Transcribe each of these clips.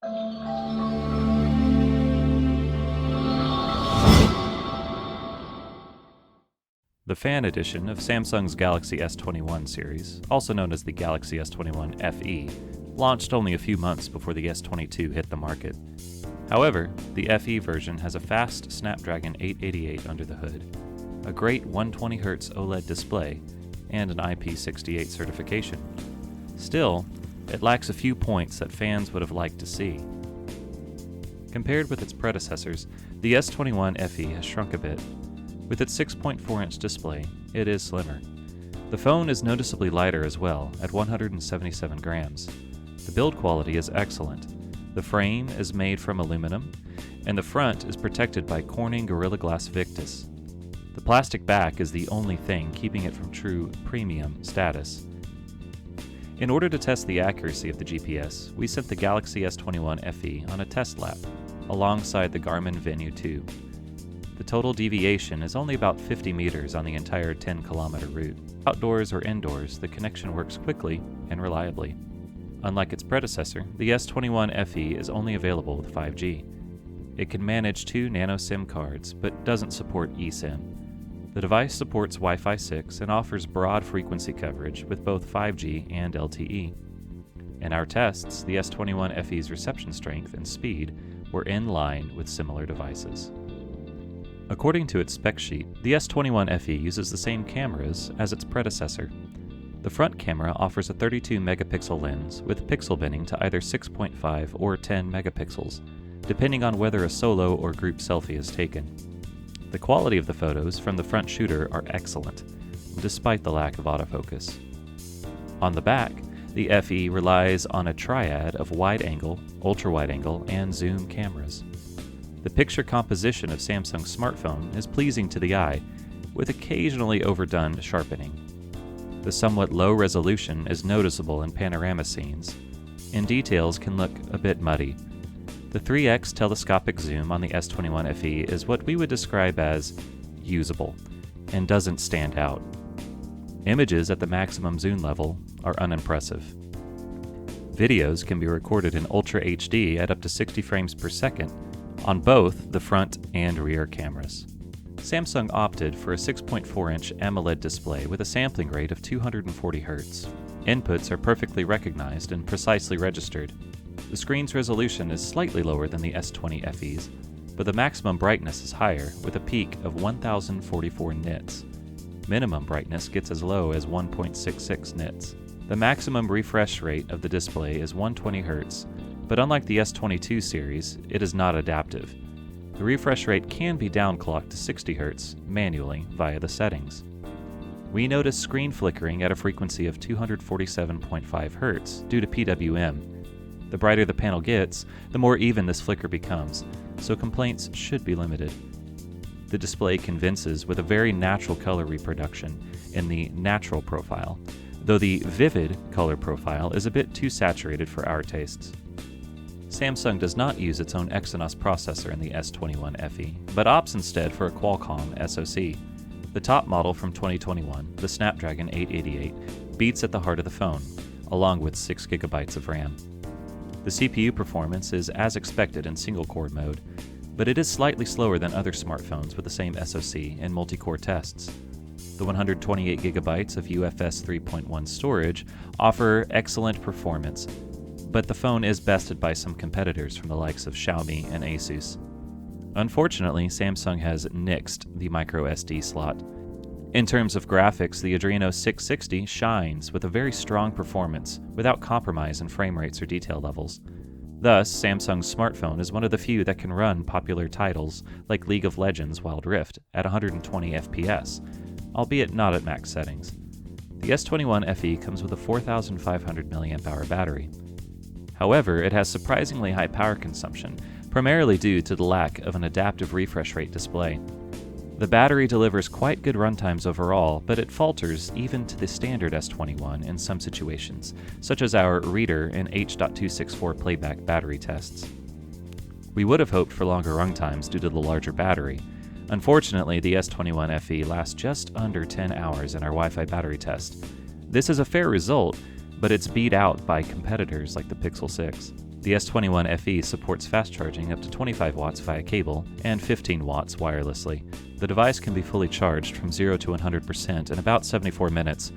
The fan edition of Samsung's Galaxy S21 series, also known as the Galaxy S21 FE, launched only a few months before the S22 hit the market. However, the FE version has a fast Snapdragon 888 under the hood, a great 120Hz OLED display, and an IP68 certification. Still, it lacks a few points that fans would have liked to see. Compared with its predecessors, the S21 FE has shrunk a bit. With its 6.4-inch display, it is slimmer. The phone is noticeably lighter as well, at 177 grams. The build quality is excellent. The frame is made from aluminum, and the front is protected by Corning Gorilla Glass Victus. The plastic back is the only thing keeping it from true premium status. In order to test the accuracy of the GPS, we sent the Galaxy S21 FE on a test lap, alongside the Garmin Venue 2. The total deviation is only about 50 meters on the entire 10-kilometer route. Outdoors or indoors, the connection works quickly and reliably. Unlike its predecessor, the S21 FE is only available with 5G. It can manage 2 nano SIM cards, but doesn't support eSIM. The device supports Wi-Fi 6 and offers broad frequency coverage with both 5G and LTE. In our tests, the S21 FE's reception strength and speed were in line with similar devices. According to its spec sheet, the S21 FE uses the same cameras as its predecessor. The front camera offers a 32-megapixel lens with pixel binning to either 6.5 or 10 megapixels, depending on whether a solo or group selfie is taken. The quality of the photos from the front shooter are excellent, despite the lack of autofocus. On the back, the FE relies on a triad of wide-angle, ultra-wide-angle, and zoom cameras. The picture composition of Samsung's smartphone is pleasing to the eye, with occasionally overdone sharpening. The somewhat low resolution is noticeable in panorama scenes, and details can look a bit muddy. The 3x telescopic zoom on the S21 FE is what we would describe as usable, and doesn't stand out. Images at the maximum zoom level are unimpressive. Videos can be recorded in Ultra HD at up to 60 frames per second on both the front and rear cameras. Samsung opted for a 6.4-inch AMOLED display with a sampling rate of 240 Hz. Inputs are perfectly recognized and precisely registered. The screen's resolution is slightly lower than the S20 FE's, but the maximum brightness is higher, with a peak of 1044 nits. Minimum brightness gets as low as 1.66 nits. The maximum refresh rate of the display is 120 Hz, but unlike the S22 series, it is not adaptive. The refresh rate can be downclocked to 60 Hz manually via the settings. We notice screen flickering at a frequency of 247.5 Hz due to PWM. The brighter the panel gets, the more even this flicker becomes, so complaints should be limited. The display convinces with a very natural color reproduction in the natural profile, though the vivid color profile is a bit too saturated for our tastes. Samsung does not use its own Exynos processor in the S21 FE, but opts instead for a Qualcomm SoC. The top model from 2021, the Snapdragon 888, beats at the heart of the phone, along with 6 GB of RAM. The CPU performance is as expected in single-core mode, but it is slightly slower than other smartphones with the same SoC in multi-core tests. The 128 GB of UFS 3.1 storage offer excellent performance, but the phone is bested by some competitors from the likes of Xiaomi and Asus. Unfortunately, Samsung has nixed the microSD slot. In terms of graphics, the Adreno 660 shines with a very strong performance without compromise in frame rates or detail levels. Thus, Samsung's smartphone is one of the few that can run popular titles like League of Legends Wild Rift at 120 FPS, albeit not at max settings. The S21 FE comes with a 4,500 mAh battery. However, it has surprisingly high power consumption, primarily due to the lack of an adaptive refresh rate display. The battery delivers quite good runtimes overall, but it falters even to the standard S21 in some situations, such as our reader and H.264 playback battery tests. We would have hoped for longer runtimes due to the larger battery. Unfortunately, the S21 FE lasts just under 10 hours in our Wi-Fi battery test. This is a fair result, but it's beat out by competitors like the Pixel 6. The S21 FE supports fast charging up to 25 watts via cable and 15 watts wirelessly. The device can be fully charged from 0 to 100% in about 74 minutes.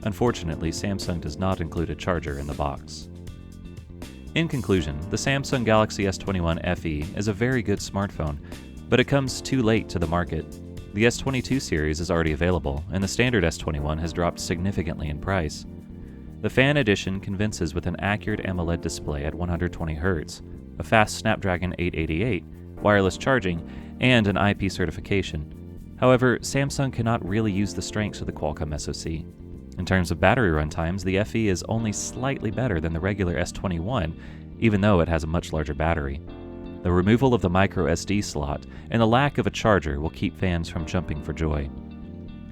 Unfortunately, Samsung does not include a charger in the box. In conclusion, the Samsung Galaxy S21 FE is a very good smartphone, but it comes too late to the market. The S22 series is already available, and the standard S21 has dropped significantly in price. The Fan Edition convinces with an accurate AMOLED display at 120Hz, a fast Snapdragon 888, wireless charging, and an IP certification. However, Samsung cannot really use the strengths of the Qualcomm SoC. In terms of battery run times, the FE is only slightly better than the regular S21, even though it has a much larger battery. The removal of the micro SD slot and the lack of a charger will keep fans from jumping for joy.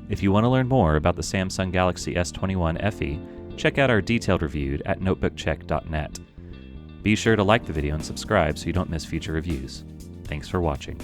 If you want to learn more about the Samsung Galaxy S21 FE, check out our detailed review at notebookcheck.net. Be sure to like the video and subscribe so you don't miss future reviews. Thanks for watching.